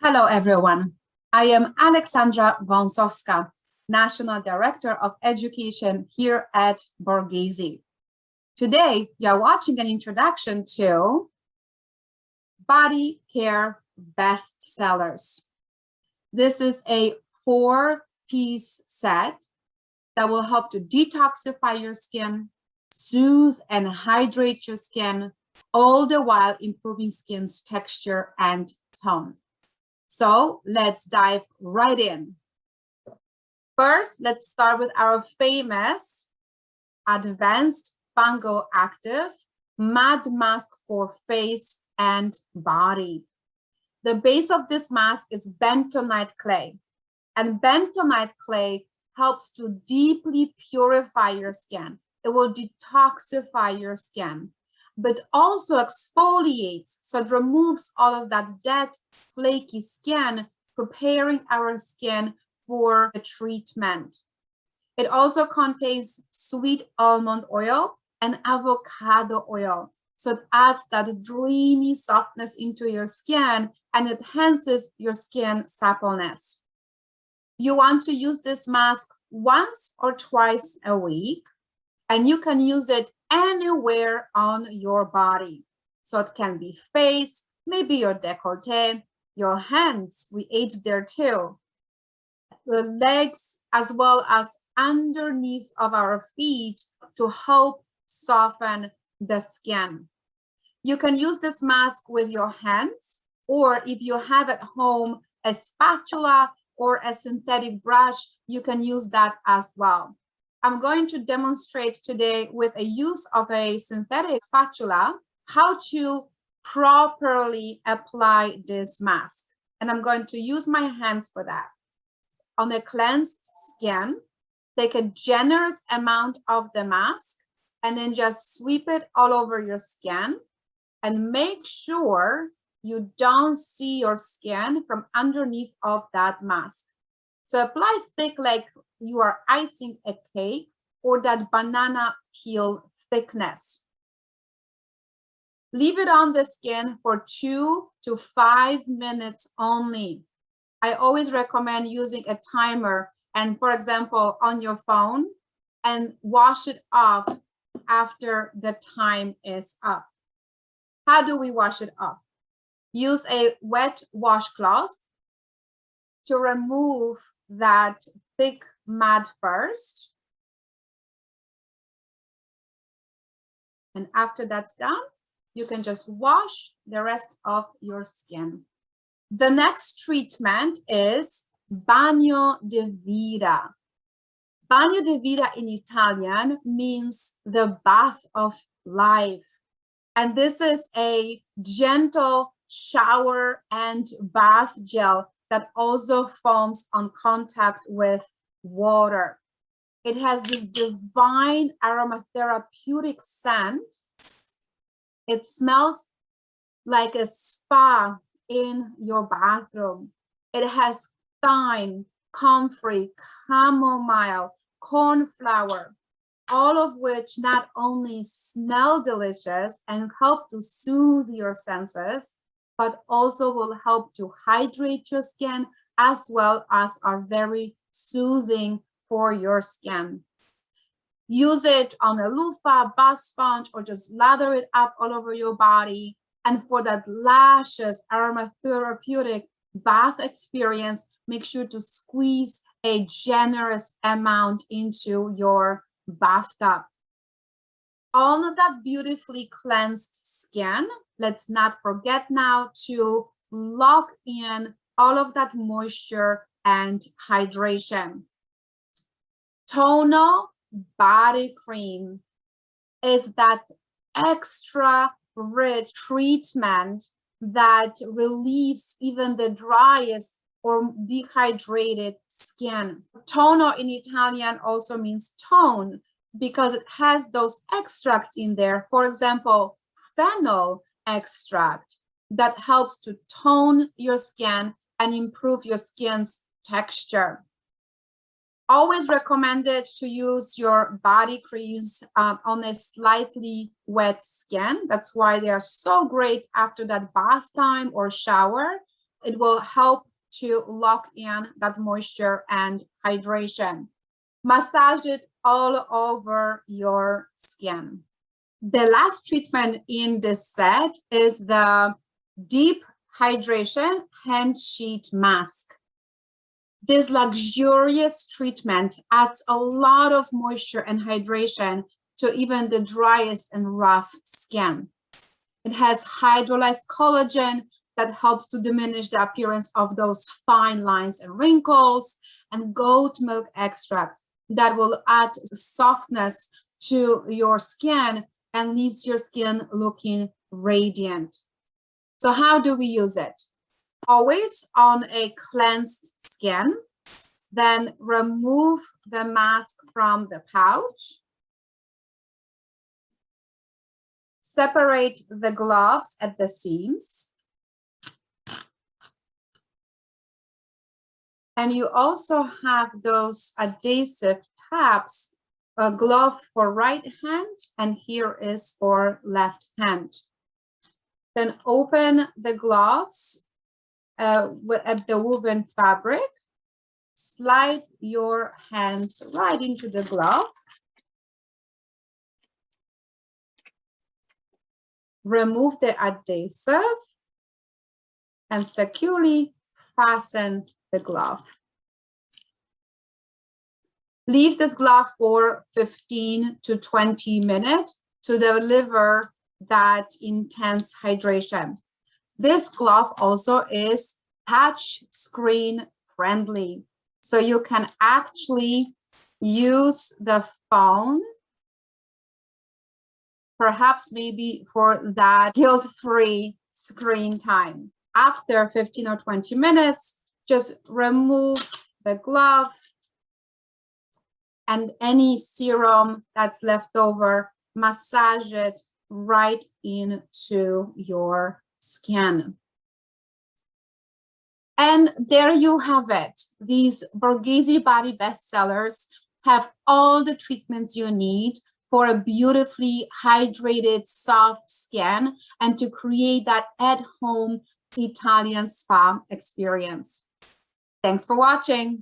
Hello, everyone. I am Alexandra Wąsowska, National Director of Education here at Borghese. Today, you are watching an introduction to Body Care Bestsellers. This is a 4-piece set that will help to detoxify your skin, soothe and hydrate your skin, all the while improving skin's texture and tone. So let's dive right in. First, let's start with our famous Advanced Fungal Active Mud Mask for face and body. The base of this mask is bentonite clay, and bentonite clay helps to deeply purify your skin. It will detoxify your skin, but also exfoliates, so it removes all of that dead, flaky skin, preparing our skin for the treatment. It also contains sweet almond oil and avocado oil, so it adds that dreamy softness into your skin and enhances your skin suppleness. You want to use this mask once or twice a week, and you can use it anywhere on your body. So it can be face, maybe your décolleté, your hands, we ate there too, the legs, as well as underneath of our feet to help soften the skin. You can use this mask with your hands, or if you have at home a spatula or a synthetic brush, you can use that as well. I'm going to demonstrate today with a use of a synthetic spatula how to properly apply this mask. And I'm going to use my hands for that. On a cleansed skin, take a generous amount of the mask and then just sweep it all over your skin and make sure you don't see your skin from underneath of that mask. So apply thick like you are icing a cake or that banana peel thickness. Leave it on the skin for 2 to 5 minutes only. I always recommend using a timer and, for example, on your phone, and wash it off after the time is up. How do we wash it off? Use a wet washcloth to remove that thick mud first. And after that's done, you can just wash the rest of your skin. The next treatment is bagno di vita. Bagno di vita in Italian means the bath of life. And this is a gentle shower and bath gel that also foams on contact with water. It has this divine aromatherapeutic scent. It smells like a spa in your bathroom. It has thyme, comfrey, chamomile, cornflower, all of which not only smell delicious and help to soothe your senses, but also will help to hydrate your skin, as well as are very soothing for your skin. Use it on a loofah, bath sponge, or just lather it up all over your body. And for that luscious aromatherapeutic bath experience, make sure to squeeze a generous amount into your bathtub. On that beautifully cleansed skin, let's not forget now to lock in all of that moisture and hydration. Tono body cream is that extra rich treatment that relieves even the driest or dehydrated skin. Tono in Italian also means tone because it has those extracts in there. For example, fennel extract that helps to tone your skin and improve your skin's texture. Always recommended to use your body creams on a slightly wet skin. That's why they are so great after that bath time or shower, It will help to lock in that moisture and hydration. Massage it all over your skin. The last treatment in this set is the Deep Hydration Hand Sheet Mask. This luxurious treatment adds a lot of moisture and hydration to even the driest and rough skin. It has hydrolyzed collagen that helps to diminish the appearance of those fine lines and wrinkles, and goat milk extract that will add softness to your skin and leaves your skin looking radiant. So how do we use it? Always on a cleansed skin, then remove the mask from the pouch. Separate the gloves at the seams. And you also have those adhesive tabs, a glove for right hand, and here is for left hand. Then open the gloves at the woven fabric. Slide your hands right into the glove. Remove the adhesive and securely fasten the glove. Leave this glove for 15 to 20 minutes to deliver that intense hydration. This glove also is touch screen friendly, so you can actually use the phone, perhaps maybe for that guilt-free screen time. After 15 or 20 minutes, just remove the glove and any serum that's left over, massage it right into your skin. And there you have it. These Borghese Body Bestsellers have all the treatments you need for a beautifully hydrated, soft skin and to create that at-home Italian spa experience. Thanks for watching.